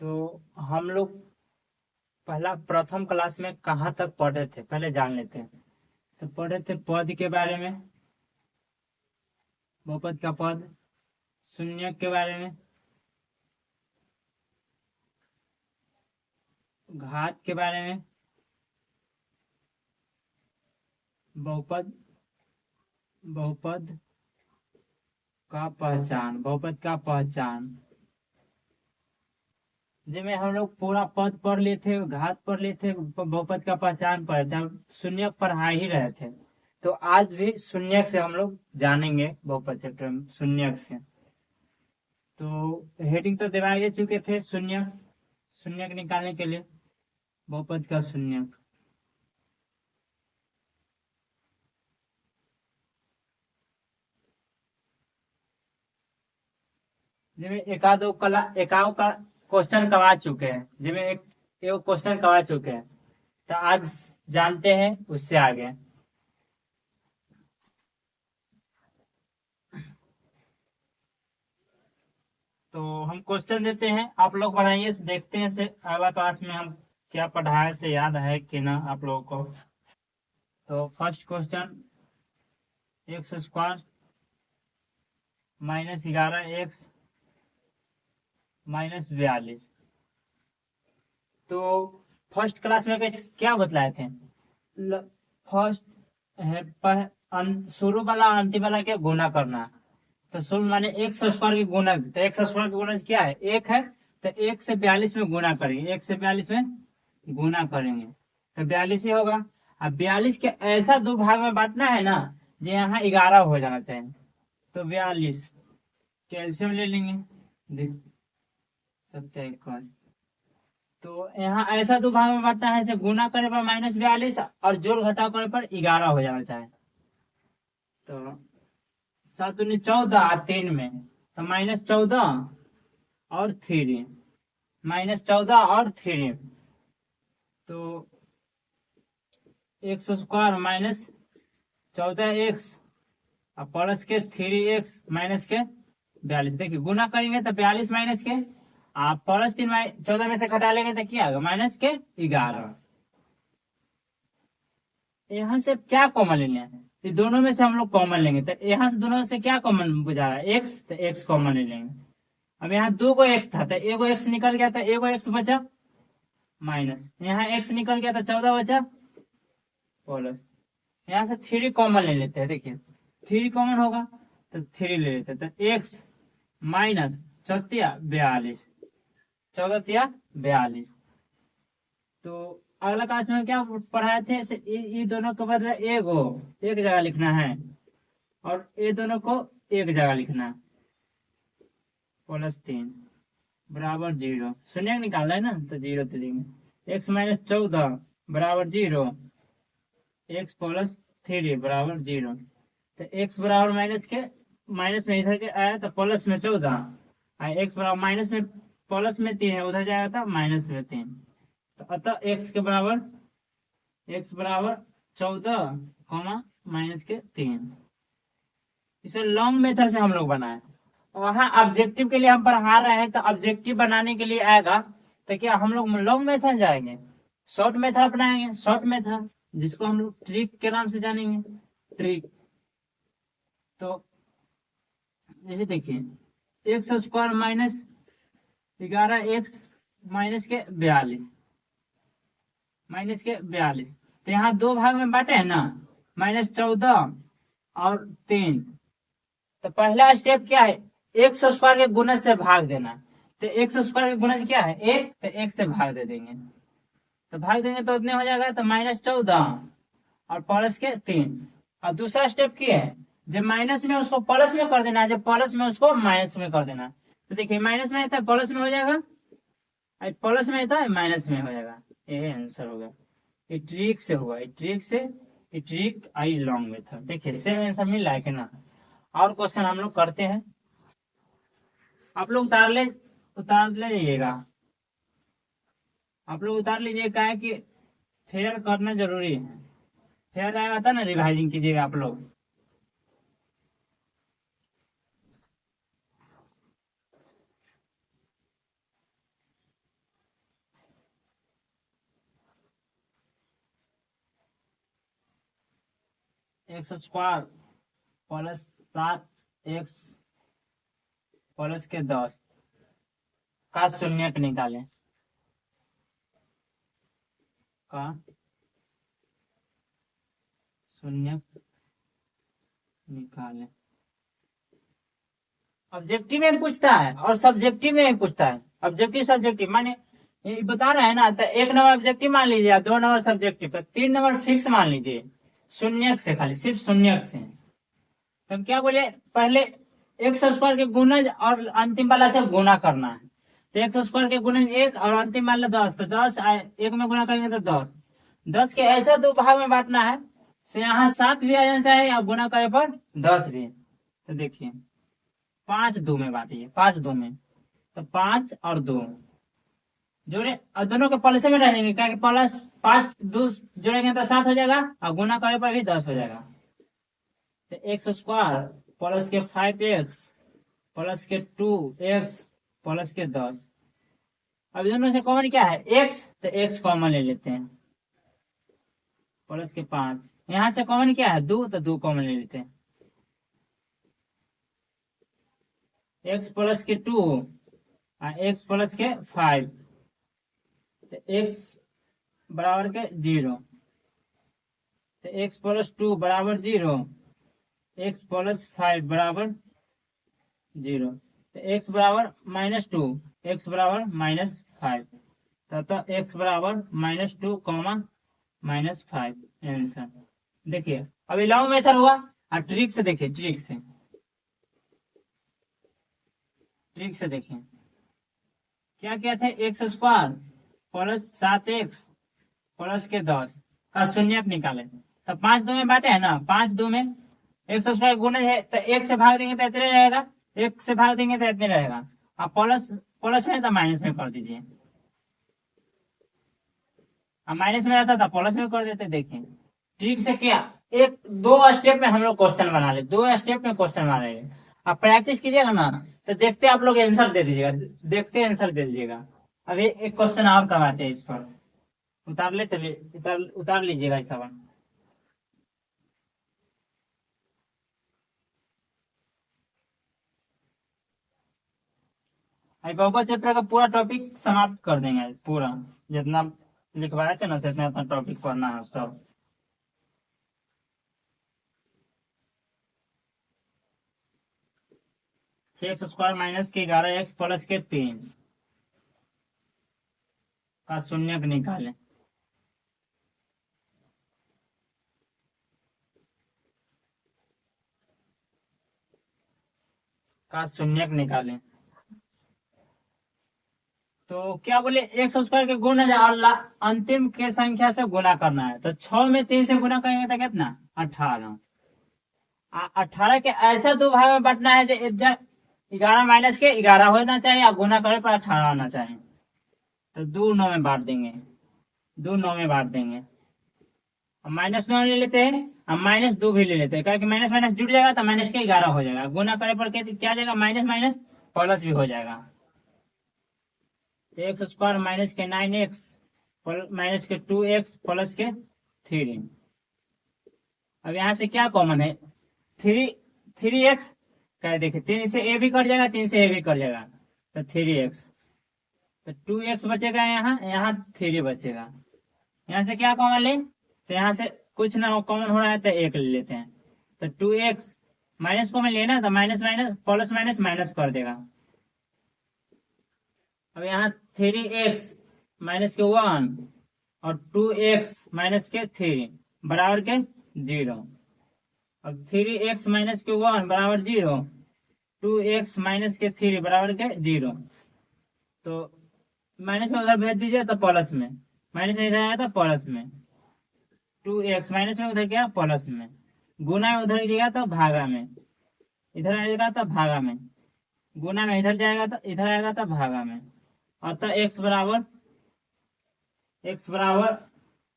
तो हम लोग पहला प्रथम क्लास में कहाँ तक पढ़े थे पहले जान लेते हैं। तो पढ़े थे पद के बारे में, बहुपद का पद, शून्य के बारे में, घात के बारे में, बहुपद, बहुपद का पहचान, बहुपद का पहचान जिसमें हम लोग पूरा पद पढ़ लिए थे, घात पढ़ लिए थे, बहुपद का पहचान पढ़े थे, अब शून्य पढ़ा ही रहे थे। तो आज भी शून्य से हम लोग जानेंगे बहुपद चैप्टर में शून्य से। तो हेडिंग तो दिवा ही चुके थे, शून्य, शून्य निकालने के लिए बहुपद का शून्य। जिसमें एकादो का क्वेश्चन करवा चुके हैं, जिसमें एक क्वेश्चन करवा चुके हैं। तो आज जानते हैं उससे आगे। तो हम क्वेश्चन देते हैं, आप लोग बनाइए, देखते हैं से अगला क्लास में हम क्या पढ़ाए से याद है कि ना आप लोगों को। तो first question, x square -11x -42। तो फर्स्ट क्लास में क्या बतलाए थे, फर्स्ट है शुरू वाला और अंतिम वाला के गुना करना। तो शुरू माने एक्स स्क्वायर की गुणज, तो एक्स स्क्वायर की गुणज क्या है, एक है। तो एक से 42 में गुना करेंगे, एक से 42 में गुना करेंगे तो 42 ही होगा। अब 42 के ऐसा दो भाग में बांटना है ना, जो यहाँ 11 हो जाना चाहिए। तो 42 कैल्शियम ले लेंगे, देख 27। तो यहाँ ऐसा दो भाग में बांटना है, गुना करे पर -42 और जोड़ घटाव करे पर 11 हो जाना चाहिए। तो 7×14 3 में, तो -14 और 3, -14 और 3। तो एक्स स्क्वायर -14x और प्लस के 3x माइनस के 42। देखिए गुना करेंगे तो 42 माइनस के, आप प्लस 3 14 में से घटा लेंगे तो क्या आएगा, माइनस के 11। यहाँ से क्या कॉमन लेना है, ये दोनों में से हम लोग कॉमन लेंगे। तो यहाँ से दोनों से क्या कॉमन बुझा रहा है, एक्स, तो एक्स कॉमन ले लेंगे। अब यहाँ दो को एक्स था तो एगो एक्स निकल गया, तो एगो एक्स बचा माइनस, यहाँ एक्स निकल गया तो 14 बचा प्लस। यहाँ से 3 कॉमन ले लेते हैं, देखिए 3 कॉमन होगा तो 3 ले लेते हैं। तो एक्स माइनस 14 14 42। तो अगला क्लास में क्या पढ़ाए थे, ये दोनों के बदले एक जगह लिखना है और ये दोनों को एक जगह लिखना है। +3 बराबर 0, शून्य निकालना है ना, तो 0 तो देंगे। x -14 बराबर 0, x + 3 बराबर 0। तो x बराबर माइनस में इधर के आया तो प्लस में 14, x बराबर माइनस में प्लस में 3 है, उधर जाएगा था -3। तो अतः x बराबर 14 -3। इसे लॉन्ग मेथड से हम लोग बनाए। वहां ऑब्जेक्टिव के लिए हम पढ़ा रहे हैं, तो ऑब्जेक्टिव बनाने के लिए आएगा तो क्या हम लोग लॉन्ग मेथड जाएंगे, शॉर्ट मेथड अपनाएंगे, शॉर्ट मेथड जिसको हम लोग ट्रिक के नाम से जानेंगे, ट्रिक। तो जैसे देखिए एक्स स्क्वायर -11x -42। तो यहाँ दो भाग में बांटे हैं ना, -14 और 3। तो पहला स्टेप क्या है, एक्स स्क्वायर के गुणज से भाग देना। तो एक्स स्क्वायर के गुणज क्या है, एक, तो एक से भाग दे देंगे। तो भाग देंगे तो उतने हो जाएगा, तो -14 और प्लस के 3। और दूसरा स्टेप क्या है, जब माइनस में उसको प्लस में कर देना है, जब प्लस में उसको माइनस में कर देना। तो देखिए माइनस में आता है प्लस में हो जाएगा, प्लस में आता है माइनस में हो जाएगा। ये आंसर होगा, ये ट्रिक से हुआ, ये ट्रिक से, ये ट्रिक आई लॉन्ग मेथड। देखिए सेम आंसर मिल रहा है कि ना। और क्वेश्चन हम लोग करते हैं, आप लोग उतार ले जाइएगा, आप लोग उतार लीजिए, क्या है कि फेयर करना जरूरी है। फेयर आएगा था ना, रिवाइजिंग कीजिएगा आप लोग। X square plus 7x plus के 10 का शून्यक निकालें। का शून्यक निकालें। ऑब्जेक्टिव में पूछता है और सब्जेक्टिव में पूछता है। ऑब्जेक्टिव सब्जेक्टिव माने ये बता रहे हैं ना, तो 1 नंबर ऑब्जेक्टिव मान लीजिए, 2 नंबर सब्जेक्टिव, 3 नंबर फिक्स मान लीजिए शून्यक से, खाली सिर्फ शून्यक से। तो हम क्या बोले, पहले एक्स स्क्वायर के गुणज और अंतिम वाला से गुना करना है। तो एक्स स्क्वायर के गुणज 1 और अंतिम वाला 10, तो 10 1 में गुना करेंगे तो 10। 10 के ऐसे 2 भाग में बांटना है से यहाँ 7 भी आ जाना चाहिए और गुना करे पर 10 भी। तो देखिए 5 2 में बांटिए, 5 2 में, तो 5 और 2 जोड़े और दोनों के प्लस में रहेंगे, क्या प्लस 5 2 जोड़ेंगे तो 7 हो जाएगा और गुना करे पर भी 10 हो जाएगा। तो एक्स स्क्वायर प्लस के 5x प्लस के 2x प्लस के 10। अब दोनों से कॉमन क्या है, x, तो x कॉमन ले लेते हैं, प्लस के 5। यहां से कॉमन क्या है 2, तो 2 कॉमन ले लेते हैं। x प्लस के 2 और x प्लस के 5, तो x बराबर के 0, तो x प्लस 2 बराबर 0, x प्लस 5 बराबर 0, तो x बराबर -2, x बराबर -5, तथा x बराबर -2, -5 आंसर। देखिए अभी लॉन्ग मेथड हुआ और ट्रिक से देखिए, ट्रिक से देखिए क्या क्या थे, x square plus 7x plus के 10 का शून्यक निकाले। तो 5 2 में बांटे है ना, 5 2 में एक्स स्क्वायर गुना है, तो 1 से भाग देंगे तो इतने रहेगा, 1 से भाग देंगे तो इतने रहेगा। अब प्लस प्लस है तो माइनस में कर दीजिए, अब माइनस में रहता था प्लस में कर देते। देखिए ट्रिक से क्या, 1 2 स्टेप में हम लोग क्वेश्चन बना ले, 2 स्टेप में क्वेश्चन बना ले। अब प्रैक्टिस कीजिएगा ना, तो देखते आप लोग आंसर दे दीजिएगा, देखते आंसर दे दीजिएगा। अब एक क्वेश्चन और करवाते हैं, इस पर उतार ले, चलिए उतार लीजिएगा इस सवाल। बहुपद चैप्टर का पूरा टॉपिक समाप्त कर देंगे, पूरा जितना लिखवाए थे ना, उतना टॉपिक पढ़ना है सब। एक्स स्क्वायर माइनस के 11x प्लस के 3 का शून्यक निकालें। का शून्यक निकालें। तो क्या बोले, एक्स स्क्वायर के गुण है और अंतिम के संख्या से गुना करना है। तो 6 में 3 से गुना करेंगे तो कितना, 18। 18 के ऐसे 2 भाग में बांटना है जो 11 माइनस के 11 होना चाहिए और गुना करे पर 18 होना चाहिए। तो 2 9 में बांट देंगे, 2 9 में बांट देंगे। अब -9 ले लेते हैं, अब -2 भी ले लेते हैं, क्योंकि माइनस माइनस जुड़ जाएगा तो माइनस के 11 हो जाएगा। गुना करे पर क्या जाएगा, माइनस माइनस प्लस भी हो जाएगा। एक्स स्क्वायर माइनस के 9x माइनस के 2x प्लस के 3। अब यहां से क्या कॉमन है, 3x क्या, देखिए 3 से a भी कट जाएगा, 3 से a भी कट जाएगा, तो 3x, तो 2x बचेगा, यहाँ 3 बचेगा। यहाँ से क्या कॉमन ले, तो यहाँ से कुछ ना कॉमन हो रहा है तो 1 ले लेते हैं। तो 2x माइनस कॉमन लेना, तो minus minus plus minus minus कर देगा। अब यहाँ 3x माइनस के 1 और 2x माइनस के 3 बराबर के 0। अब 3x माइनस के 1 बराबर 0, 2x माइनस के 3 बराबर के 0। तो माइनस में उधर भेज दीजिए तो प्लस में, माइनस में इधर आया था प्लस में, 2x माइनस में उधर गया प्लस में, गुना में उधर गया तो भागा में, इधर आएगा तो भागा में, गुना में इधर जाएगा तो इधर आएगा तो भागा में। अतः x बराबर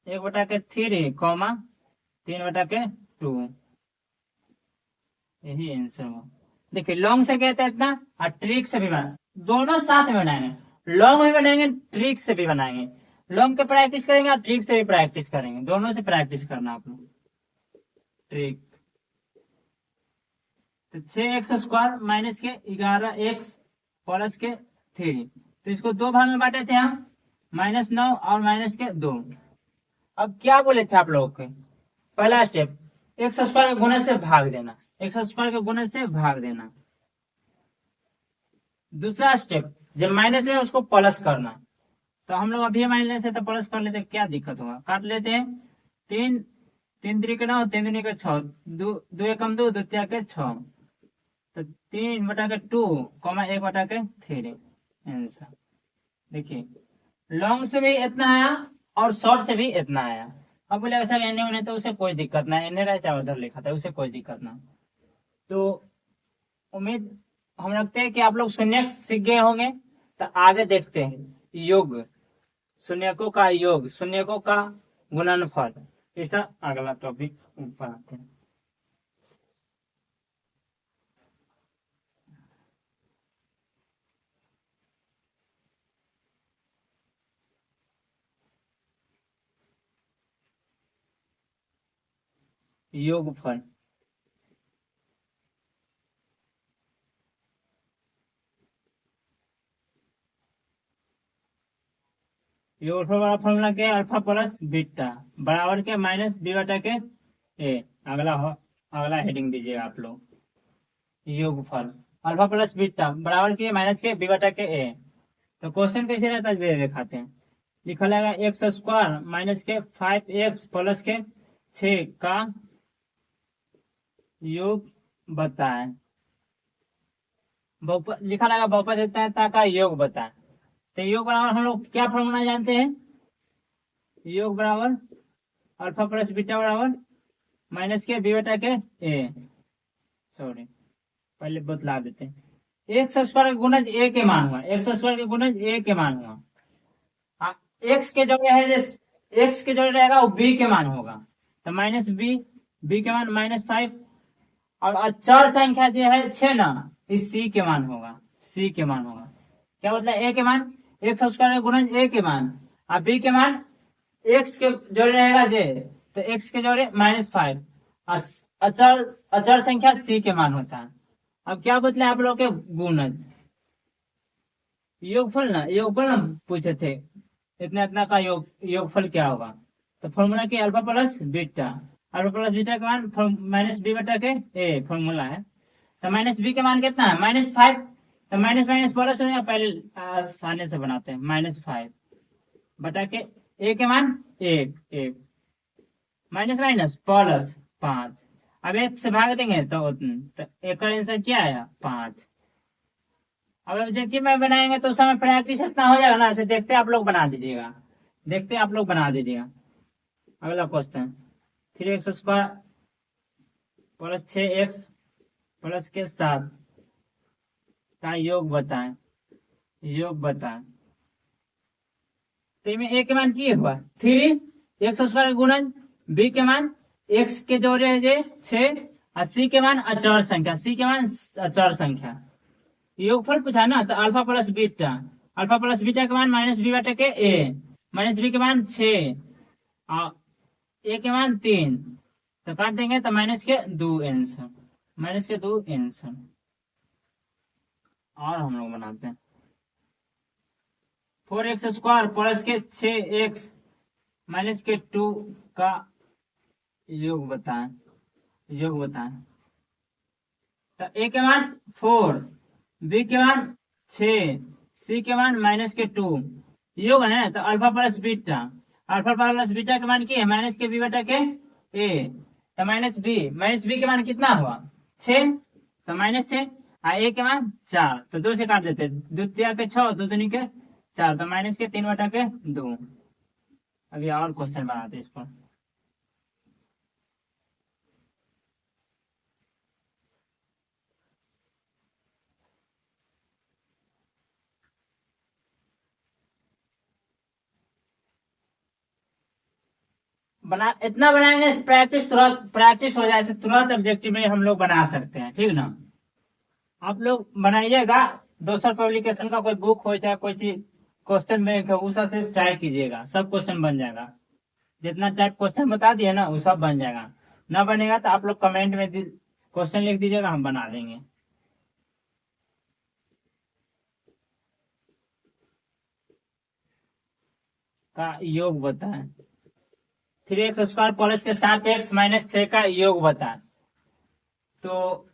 1/3 कॉमा 3/2, यही आंसर हुआ। देखिए लॉन्ग से कहते हैं इतना और ट्रिक से भी बना, दोनों साथ में बनाएंगे, लॉन्ग भी बनाएंगे ट्रिक से भी बनाएंगे। लॉन्ग के प्रैक्टिस करेंगे और ट्रिक से भी प्रैक्टिस करेंगे, दोनों से प्रैक्टिस करना आप लोग। ट्रिक। तो 6x² माइनस के 11x प्लस के 3, तो इसको दो भाग में बांटे थे हम, -9 और -2। अब क्या बोले थे आप लोगों के, पहला स्टेप x² के गुणज से भाग देना, x² के गुणज से भाग देना। दूसरा स्टेप जब माइनस में उसको प्लस करना, तो हम लोग अभी माइनस से तो प्लस कर लेते, क्या दिक्कत होगा, काट लेते हैं। 3 3 3 के 9, 3 दूनी के 6, 2 एकम 2, 2 तिया के 6, तो 3/2, 1/3 आंसर। देखिए लॉन्ग से भी इतना आया और शॉर्ट से भी इतना आया। अब बोले ऐसा एने होने तो उसे कोई दिक्कत ना, एने रहे चाहे उधर लिखा था, उसे कोई दिक्कत ना। तो उम्मीद हम रखते हैं कि आप लोग शून्यक सीख गए होंगे। तो आगे देखते हैं योग, शून्यकों का योग, शून्यकों का गुणनफल, ऐसा अगला टॉपिक पढ़ाते हैं। योगफल, योगफल वाला फॉर्मूला क्या है, अल्फा प्लस बीटा बराबर के -b/a के ए। अगला हेडिंग दीजिएगा आप लोग, योगफल अल्फा प्लस बीटा बराबर के माइनस के b/a के ए। तो क्वेश्चन कैसे रहता है दे दिखाते हैं। लिखा रहेगा x² माइनस के 5x प्लस के 6 का योग बताएं। लिखा रहेगा बहुपद का योग बताएं। तो योग बराबर हम लोग क्या फॉर्मूला जानते हैं, योग बराबर अल्फा प्लस बीटा बराबर माइनस के b/a के ए। सॉरी पहले बतला देते हैं। x² का गुणज a के मान हुआ, x² के गुणज a के मान हुआ। x के जगह है, x के जगह रहेगा वो b के मान होगा, तो -b के मान -5, और अचर संख्या जो है 6 ना, इस c के मान होगा, c के मान होगा। क्या मतलब a के मान, x² के गुणज a के मान, और b के मान x के जोड़े रहेगा j, तो x के जोड़े -5, और अचर संख्या c के मान होता है। अब क्या बतला आप लोग के गुणज, योगफल ना, योगफल हम पूछे थे, इतना इतना का योगफल क्या होगा। तो फॉर्मूला की अल्फा प्लस बीटा के मान -b/a के ए फॉर्मूला है। तो -b के मान कितना है, -5, तो माइनस माइनस प्लस हो, पहले आसानी से बनाते हैं, -5 बटा के ए के मान 1 माइनस माइनस प्लस 5। अब 1 से भाग देंगे तो एक का आंसर क्या आया, 5। अब ऑब्जेक्टिव में बनाएंगे तो उस समय प्रैक्टिस इतना हो जाएगा ना, ऐसे देखते आप लोग बना दीजिएगा, देखते आप लोग बना दीजिएगा। अगला question, 3x² plus 6x plus के 7 का योग बताएं, योग बताएं। तो इसमें a के मान की हुआ 3, x² गुणन b के मान x के जोड़े है 6, और c के मान अचर संख्या, c के मान अचर संख्या। योगफल पूछा ना, तो अल्फा प्लस बीटा के मान -b/a के ए, -b के मान 6 और a के मान 3, तो काट देंगे तो -2 आंसर, -2 आंसर। और हम लोग बनाते हैं 4x² प्लस के 6x माइनस के 2 का योग बताएं, योग बताएं। तो a के मान 4, b के मान 6, c के मान -2 योग है। तो अल्फा प्लस बीटा के मान की है माइनस के b/a के ए, तो -b के मान कितना हुआ 6, तो -6, a के मान 4, तो 2 से काट देते, 2 तिया के 6, 2 दूनी के 4, तो -3/2। अभी और क्वेश्चन बनाते इस पर। इतना बनाएंगे प्रैक्टिस हो जाए, तुरंत ऑब्जेक्टिव में हम लोग बना सकते हैं, ठीक ना। आप लोग बनाइएगा, दूसर पब्लिकेशन का कोई बुक हो चाहे कोई चीज क्वेश्चन बैंक है, उस से ट्राई कीजिएगा, सब क्वेश्चन बन जाएगा। जितना टाइप क्वेश्चन बता दिए ना वो सब बन जाएगा। ना बनेगा तो आप लोग कमेंट में क्वेश्चन लिख दीजिएगा, हम बना देंगे। का योग बताएं। 3x² प्लस के 7x माइनस 6 का योग बताएं। तो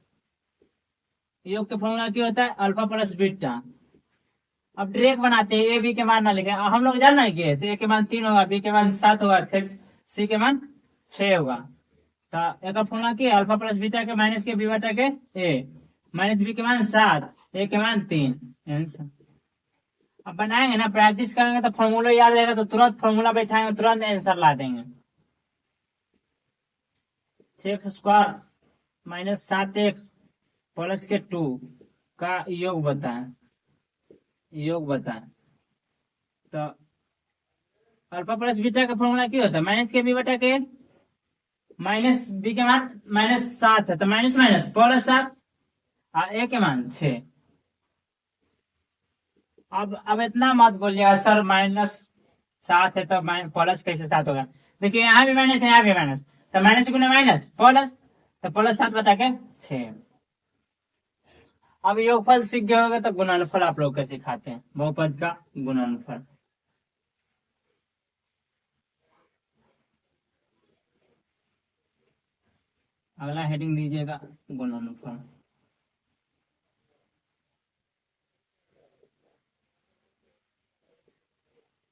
योग के फॉर्मूला क्या होता है, अल्फा प्लस बीटा। अब डायरेक्ट बनाते हैं, ए बी के मान ना लिखे, हम लोग जानना है कि ए के मान 3 होगा, बी के मान 7 होगा, सी के मान 6 होगा। तो एक फॉर्मूला की अल्फा प्लस बीटा के माइनस के बी बटा के ए, माइनस बी के मान 7, ए के मान 3। आंसर अब बनाएंगे ना, प्रैक्टिस करेंगे तो फॉर्मूला याद रहेगा, तो तुरंत फॉर्मूला बैठाएंगे, तुरंत आंसर ला देंगे। 6x² माइनस 7x प्लस के 2 का योग बताएं। योग बताएं। तो अल्फा प्लस बीटा का फॉर्मूला क्या होता है, माइनस के बी बटा के, माइनस बी के मान माइनस 7 है तो माइनस माइनस प्लस 7, ए के मान 6। अब इतना मत बोलिएगा सर -7 है तो प्लस कैसे 7 होगा। देखिए यहाँ भी माइनस है, यहाँ भी माइनस, तो माइनस गुना माइनस प्लस, तो प्लस 7 बटा के 6। अब योगफल सीख गए होगा तो गुणनफल आप लोग कैसे सिखाते हैं, बहुपद का गुणनफल। अगला हेडिंग दीजिएगा गुणनफल।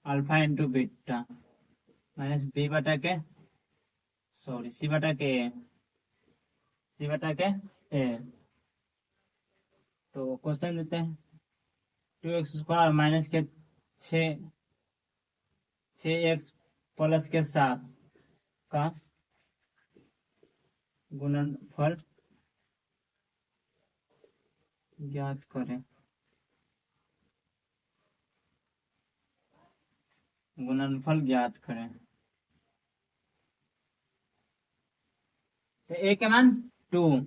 Alpha into beta minus B बटा के, सॉरी सी बटा के ए। तो क्वेश्चन देते हैं 2x² माइनस के 6x प्लस के 7 का गुणनफल ज्ञात करें। गुणनफल ज्ञात करें। तो ए के मान 2,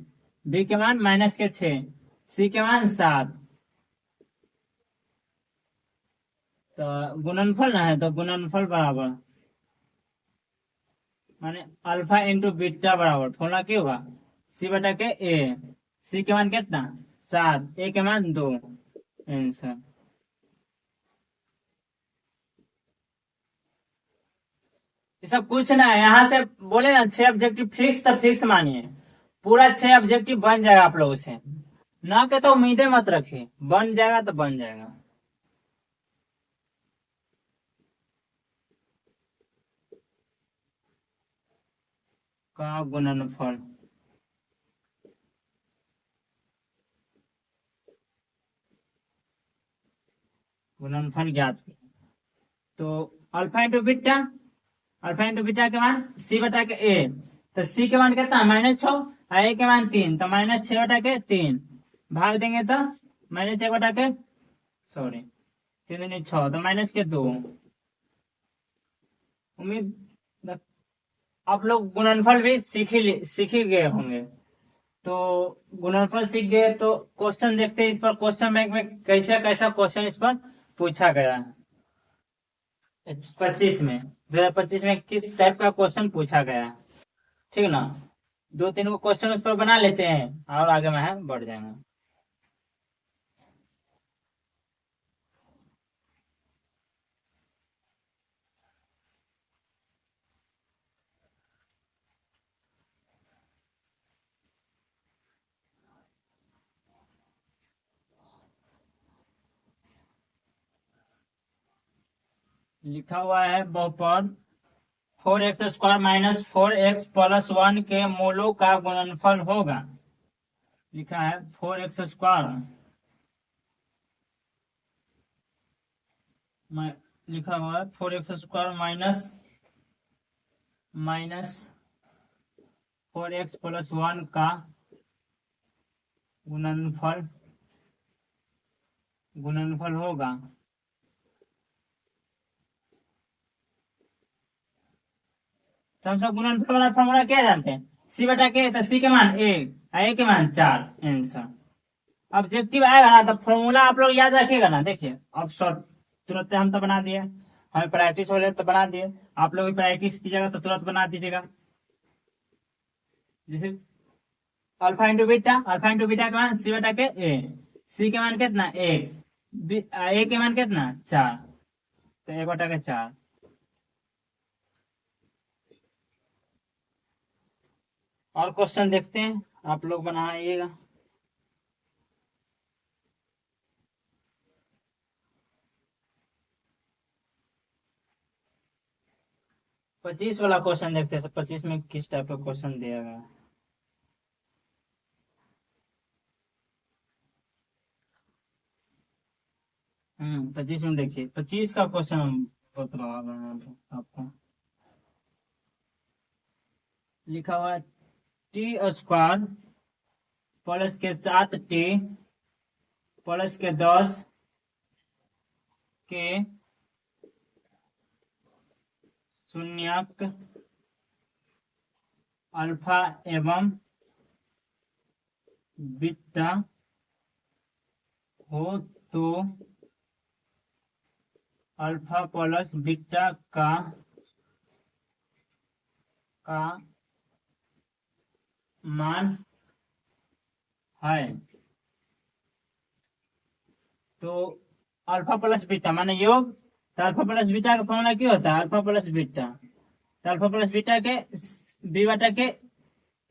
बी के मान माइनस के 6, सी के मान 7। तो गुणनफल ना है, तो गुणनफल बराबर माने अल्फा इंटू बीटा बराबर फॉर्मूला क्या होगा, सी बटा के ए, सी के मान कितना 7, ए के मान 2। आंसर ये सब कुछ ना है, यहाँ से बोले ना 6 ऑब्जेक्टिव फिक्स, तो फिक्स मानिए, पूरा 6 ऑब्जेक्टिव बन जाएगा आप लोगों से, ना के तो उम्मीदें मत रखिए, बन जाएगा तो बन जाएगा। का गुणनफल ज्ञात। तो alpha into beta, alpha into beta के मान सी बटा के ए, तो सी के मान कितना -6, ए के मान 3, तो -6 बटा के 3 भाग देंगे तो -1 बटा के, सॉरी 3 दूनी 6, तो माइनस के 2। उम्मीद आप लोग गुणनफल भी सीख ही गए होंगे। तो गुणनफल सीख गए तो क्वेश्चन देखते हैं इस पर, क्वेश्चन बैंक में कैसा कैसा क्वेश्चन इस पर पूछा गया है। 25 में 2025 में किस टाइप का क्वेश्चन पूछा गया है, ठीक ना। 2-3 को क्वेश्चन उस पर बना लेते हैं और आगे में बढ़ जाएंगे। लिखा हुआ है बहुपद 4x² माइनस 4x प्लस 1 के मूलों का गुणनफल होगा। लिखा है 4x², लिखा हुआ है 4x² माइनस 4x प्लस 1 का गुणनफल होगा। तो हम सब गुणनफल वाला फॉर्मूला क्या जानते हैं, सी बटा के, तो सी के मान 1, ए के मान 4। आंसर ऑब्जेक्टिव आएगा ना तो फॉर्मूला आप लोग याद रखिएगा ना। देखिए अब शॉर्ट तुरंत हम तो बना दिए, हमें प्रैक्टिस हो रही तो बना दिए, आप लोग भी प्रैक्टिस कीजिएगा तो तुरंत बना दीजिएगा। जैसे अल्फा इंटू बीटा के मान सी बटा के ए, सी के मान कितना एक, ए के मान कितना 4, तो 1/4। और क्वेश्चन देखते हैं, आप लोग बनाइएगा। पच्चीस वाला क्वेश्चन देखते हैं, 25 में किस टाइप का क्वेश्चन दिया गया है। 25 में देखिए, 25 का क्वेश्चन बता रहा है आपको। लिखा हुआ है t² प्लस के 7t प्लस के 10 के शून्यक अल्फा एवं बीटा हो तो अल्फा प्लस बीटा का मान है। तो अल्फा प्लस बीटा माने योग, तो अल्फा प्लस बीटा का फॉर्मूला क्या होता है, अल्फा प्लस बीटा, तो अल्फा प्लस बीटा के बी बटा के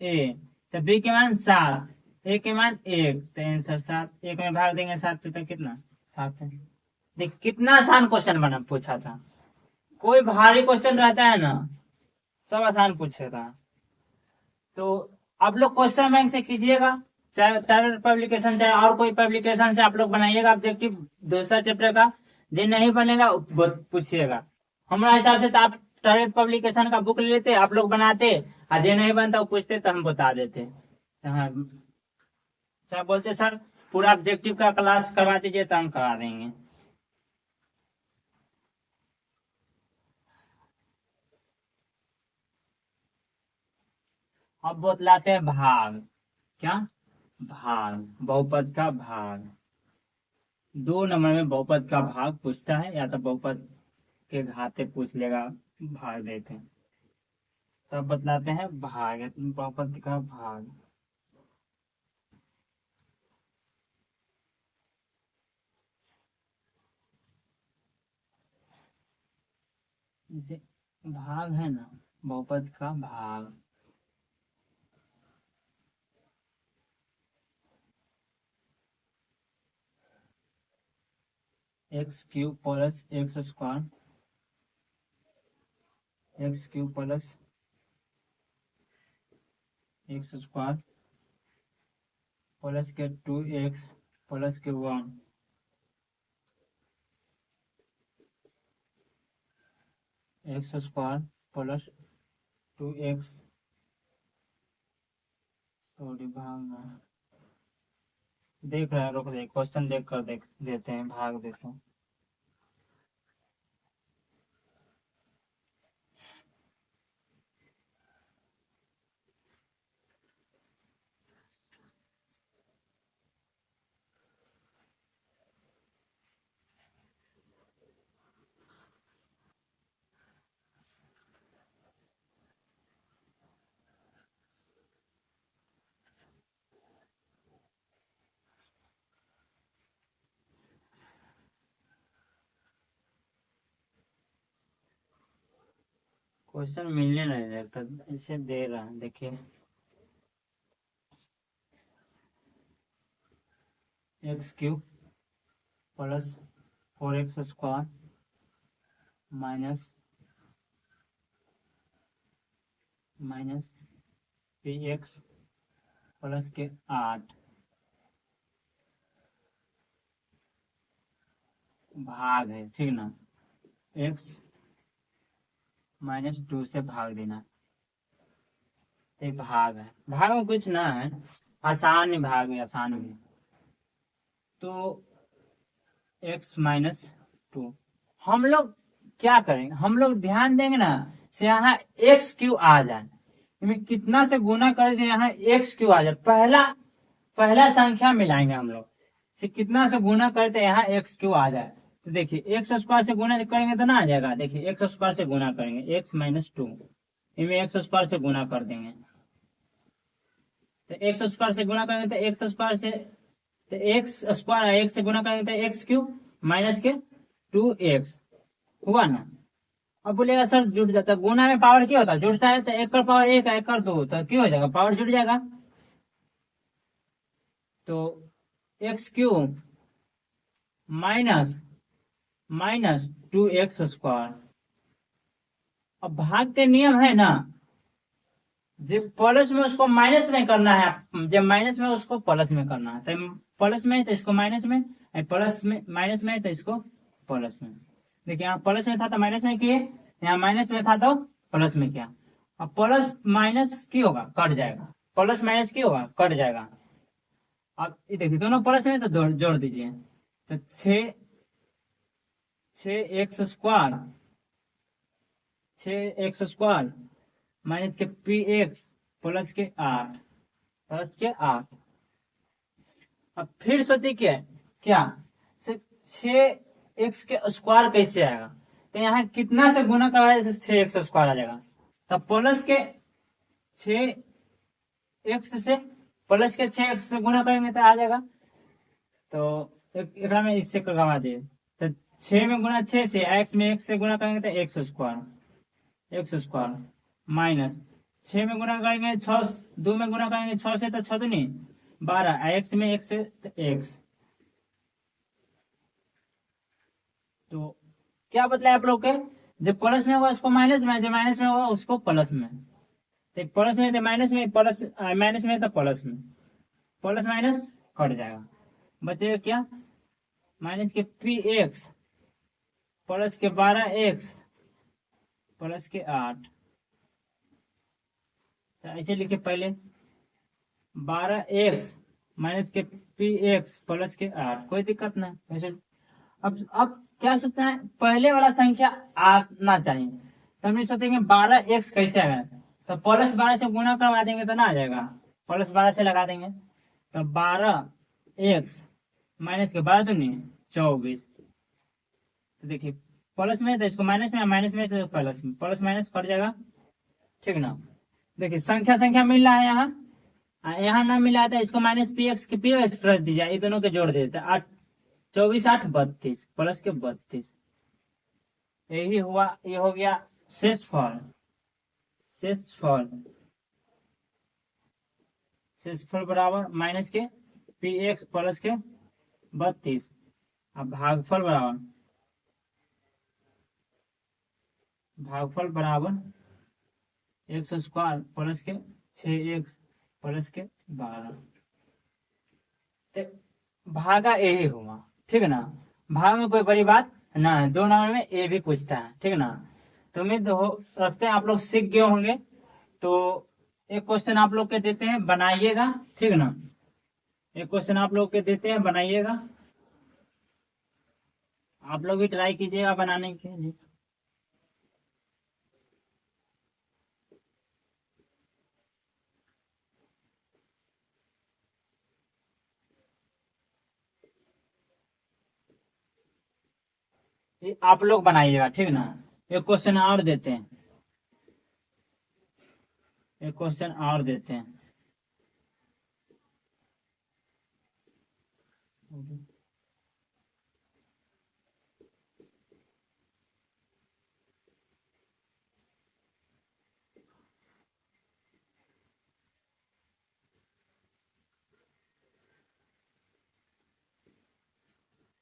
ए, तो बी के मान 7, ए के मान 1, तो आंसर 7, एक में भाग देंगे 7 तो कितना 7 है। देख कितना आसान क्वेश्चन बना पूछा था, कोई भारी क्वेश्चन रहता है ना सब आसान पूछेगा। तो आप लोग क्वेश्चन बैंक से कीजिएगा, चाहे टाइगर पब्लिकेशन चाहे और कोई पब्लिकेशन से आप लोग बनाइएगा ऑब्जेक्टिव दूसरा चैप्टर का। जो नहीं बनेगा वो पूछिएगा। हमारा हिसाब से तो आप टाइगर पब्लिकेशन का बुक ले लेते, आप लोग बनाते, और जो नहीं बनता वो पूछते तो हम बता देते। हाँ, अच्छा बोलते सर पूरा ऑब्जेक्टिव का क्लास करवा दीजिए तो हम करा देंगे। अब बतलाते हैं भाग, क्या भाग, बहुपद का भाग। 2 नंबर में बहुपद का भाग पूछता है, या तो बहुपद के घाते पूछ लेगा, भाग देते हैं। तब बतलाते हैं भाग, बहुपद का भाग। जैसे भाग है ना, बहुपद का भाग, x³ plus x² x³ plus x² plus के 2x प्लस के 1 x² प्लस 2x, सॉरी भाग में देख रहे हैं, रुक दे क्वेश्चन देख कर देख देते हैं, भाग देते हैं। क्वेश्चन मिलने नहीं देता, इसे दे रहा है देखिए, x³ plus 4x² minus px plus के 8 भाग है, ठीक ना, x -2 से भाग देना, एक भाग है, भाग में कुछ ना है, आसान भाग है, आसान भी। तो x-2 हम लोग क्या करेंगे, हम लोग ध्यान देंगे ना से यहाँ x³ आ जाए, इनमें कितना से गुना करे से यहाँ x³ आ जाए, पहला संख्या मिलाएंगे हम लोग, से कितना से गुना करते यहाँ x³ आ जाए। तो देखिए x² से गुना करेंगे तो ना आ जाएगा, देखिए x² से गुना करेंगे x-2, इनमें x² से गुना कर देंगे, तो एक्स स्क्वायर से गुना करेंगे तो एक्स स्क्वायर से, तो एक्स स्क्वायर एक से गुना करेंगे तो एक्स क्यूब माइनस के 2x हुआ ना। अब बोलेगा सर जुड़ जाता है, गुना में पावर क्या होता है, जुड़ता है, तो एक का पावर एक है, एक का दो, तो क्या हो जाएगा, पावर जुड़ जाएगा। तो x cube minus minus 2x square. अब भाग के नियम है ना, जब प्लस में उसको माइनस में करना है, जब माइनस में उसको प्लस में करना है, तो प्लस में तो इसको माइनस में, प्लस में माइनस में तो इसको प्लस में। देखिए यहाँ प्लस में था तो माइनस में किए, यहाँ माइनस में था तो प्लस में किया। अब प्लस माइनस की होगा कट जाएगा, प्लस माइनस की होगा कट जाएगा। अब ये देखिए दोनों प्लस में तो जोड़ दीजिए, तो 6x square, 6x square minus के px प्लस के 8, प्लस के 8। अब फिर सोचिए क्या क्या 6x के स्क्वायर कैसे आएगा, तो यहाँ कितना से गुना करवाए 6x स्क्वायर आ जाएगा, तब प्लस के 6x से प्लस के 6x से गुना करेंगे तो आ जाएगा। तो एक में इससे करवा दिए, तो 6 में गुना 6 से, x में 1 से गुना करेंगे तो x स्क्वायर माइनस 6 में गुना करेंगे 6, 2 में गुना करेंगे 6 से तो 6 दूनी 12, x में 1 से तो x। तो क्या बतलाया आप लोग के, जब प्लस में होगा उसको माइनस में, जब माइनस में होगा उसको प्लस में, तो प्लस में तो माइनस में, प्लस माइनस में तो प्लस में, प्लस माइनस कट जाएगा, बचेगा क्या, माइनस के px प्लस के 12x प्लस के 8। तो ऐसे लिखे पहले 12x माइनस के px प्लस के 8, कोई दिक्कत नहीं ऐसे। अब क्या सोचते हैं, पहले वाला संख्या आना चाहिए, तो हम ये सोचेंगे 12x कैसे आएगा, तो प्लस 12 से गुना करवा देंगे तो ना आ जाएगा, प्लस 12 से लगा देंगे, तो 12x माइनस के 12 दूनी 24। तो देखिए प्लस में तो इसको माइनस में, माइनस में तो प्लस में, प्लस माइनस कट जाएगा, ठीक ना। देखिए संख्या संख्या मिल रहा है यहाँ ना मिला था, इसको माइनस px के px रख दीजिए, ये दोनों के जोड़ देते 8, 24 8 32 प्लस के 32। यही हुआ, ये हो गया शेषफल बराबर माइनस के px प्लस के 32। अब भागफल बराबर x स्क्वायर प्लस के 6x प्लस के 12। तो भागा यही हुआ, ठीक है ना। भाग में कोई बड़ी बात ना है, 2 नंबर में ए भी पूछता है, ठीक है ना। तो उम्मीद रखते हैं आप लोग सीख गए होंगे। तो एक क्वेश्चन आप लोग के देते हैं, बनाइएगा, ठीक है ना। एक क्वेश्चन आप लोग के देते हैं, बनाइएगा, आप लोग भी ट्राई कीजिएगा बनाने के लिए। आप लोग बनाइएगा, ठीक है ना। एक क्वेश्चन और देते हैं, एक क्वेश्चन और देते हैं।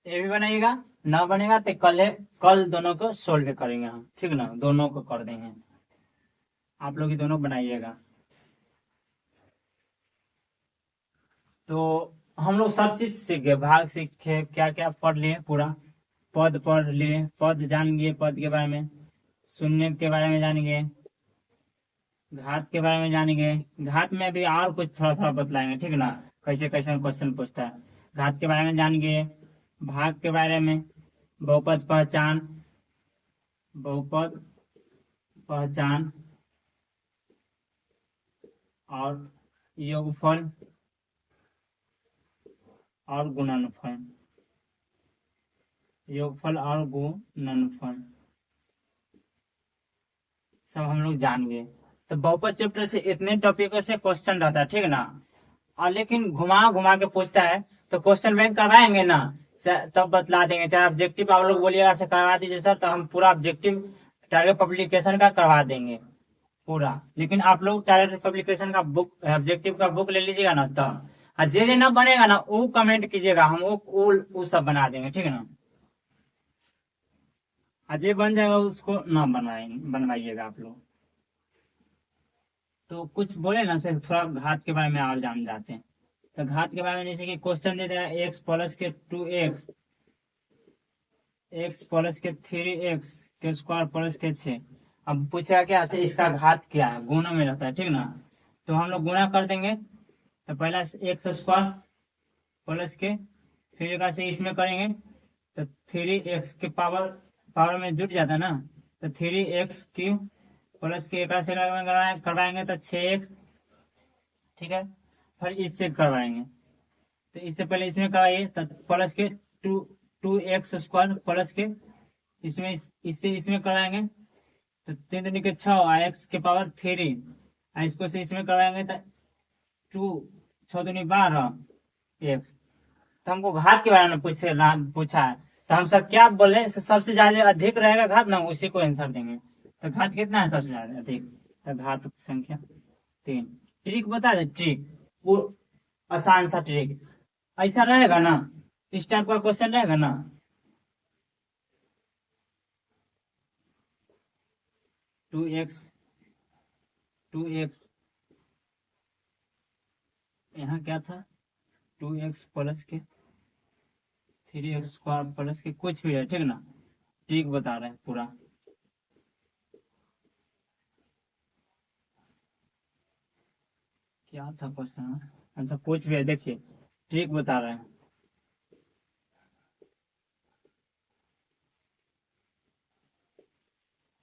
ये भी बनाइएगा, ना बनेगा तो कल दोनों को सोल्व करेंगे हम, ठीक ना, दोनों को कर देंगे। आप लोग ही दोनों बनाइएगा। तो हम लोग सब चीज सीख गए, भाग सीखे, क्या क्या पढ़ लिए, पूरा पद पढ़ लिए, पद जान गए, पद के बारे में, शून्य के बारे में जान गए, घात के बारे में जान गए। घात में भी और कुछ थोड़ा थोड़ा बतलाएंगे, ठीक ना, कैसे कैसे क्वेश्चन पूछता है। घात के बारे में जान गए, भाग के बारे में, बहुपद पहचान, बहुपद पहचान और योगफल और गुणनफल, योगफल और गुणनफल सब हम लोग जान गए। तो बहुपद चैप्टर से इतने टॉपिकों से क्वेश्चन रहता है, ठीक है ना। और लेकिन घुमा घुमा के पूछता है तो क्वेश्चन बैंक करवाएंगे ना, तब बतला देंगे। चाहे ऑब्जेक्टिव आप लोग बोलिएगा से करवा दीजिए सर, तो हम पूरा ऑब्जेक्टिव टारगेट पब्लिकेशन का करवा देंगे पूरा। लेकिन आप लोग टारगेट पब्लिकेशन का बुक, ऑब्जेक्टिव का बुक ले लीजिएगा ना, तब और जे ना बनेगा ना वो कमेंट कीजिएगा, हम वो सब बना देंगे, ठीक है ना। अजय बन जाएगा उसको ना बनवाइएगा आप लोग। तो कुछ बोले ना सर, थोड़ा घात के बारे में और जान जाते हैं। तो घात के बारे में जैसे कि क्वेश्चन दे दिया एक्स प्लस के 2x, एक्स प्लस के 3x के स्क्वायर प्लस के 6। अब पूछा क्या से इसका घात क्या है, गुणा में रहता है, ठीक ना। तो हम लोग गुणा कर देंगे, तो पहला एक्स स्क्वायर प्लस के, फिर एक से इसमें करेंगे तो 3x के पावर में जुट जाता है ना, तो 3x³ प्लस के एक से करवाएंगे तो 6x, ठीक है। फिर इससे करवाएंगे तो इससे पहले इसमें करवाइए तो प्लस के 2x स्क्वायर प्लस के इसमें इससे इसमें कराएंगे तो 3 दूनी के 6 x के पावर 3, इसको से इसमें कराएंगे तो 2 6 दूनी 12 x। तो हमको घात के बारे में पूछा है, तो हम सब क्या बोले, सबसे ज्यादा अधिक रहेगा घात ना, उसी को आंसर देंगे। तो घात कितना है सबसे ज्यादा अधिक, तो घात संख्या 3। ट्रिक बता दे, ट्रिक वो आसान सा ट्रिक ऐसा रहेगा ना, इस टाइप का क्वेश्चन रहेगा ना। टू एक्स यहाँ क्या था, 2x प्लस के 3x स्क्वायर प्लस के कुछ भी है, ठीक ना। ट्रिक बता रहे हैं पूरा। क्या था क्वेश्चन, अच्छा कुछ भी है, देखिए ट्रिक बता रहे हैं।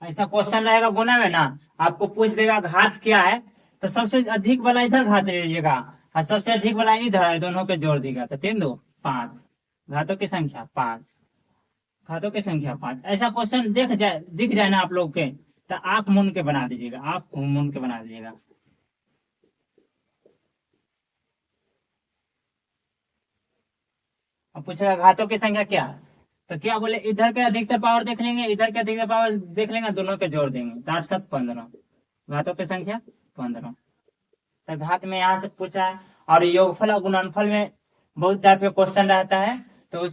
ऐसा क्वेश्चन रहेगा गुना में ना, आपको पूछ देगा घात क्या है, तो सबसे अधिक वाला इधर घात ले लीजिएगा और सबसे अधिक वाला इधर है, दोनों के जोड़ देगा तो 3 2 5, घातों की संख्या 5, घातों की संख्या 5। ऐसा क्वेश्चन दिख जाए ना आप लोग के, तो आंख मूंद के बना दीजिएगा, आंख मूंद के बना दीजिएगा। अब पूछेगा घातों की संख्या क्या, तो क्या बोले, इधर के अधिकतर पावर देख लेंगे, इधर के अधिकतर पावर देख लेंगे, दोनों के जोड़ देंगे तो 8 7 15, घातों की संख्या 15। तो घात में यहाँ से पूछा है। और योगफल और गुणनफल में बहुत टाइप के क्वेश्चन रहता है, तो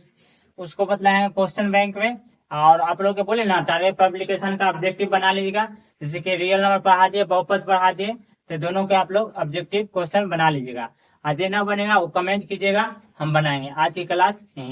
उसको बतलाएंगे क्वेश्चन बैंक में। और आप लोग के बोले ना टारगेट पब्लिकेशन का ऑब्जेक्टिव बना लीजिएगा, जैसे कि रियल नंबर पढ़ा दिए, बहुपद पढ़ा दिए, तो दोनों के आप लोग ऑब्जेक्टिव क्वेश्चन बना लीजिएगा। आज ना बनेगा वो कमेंट कीजिएगा, हम बनाएंगे। आज की क्लास यहीं।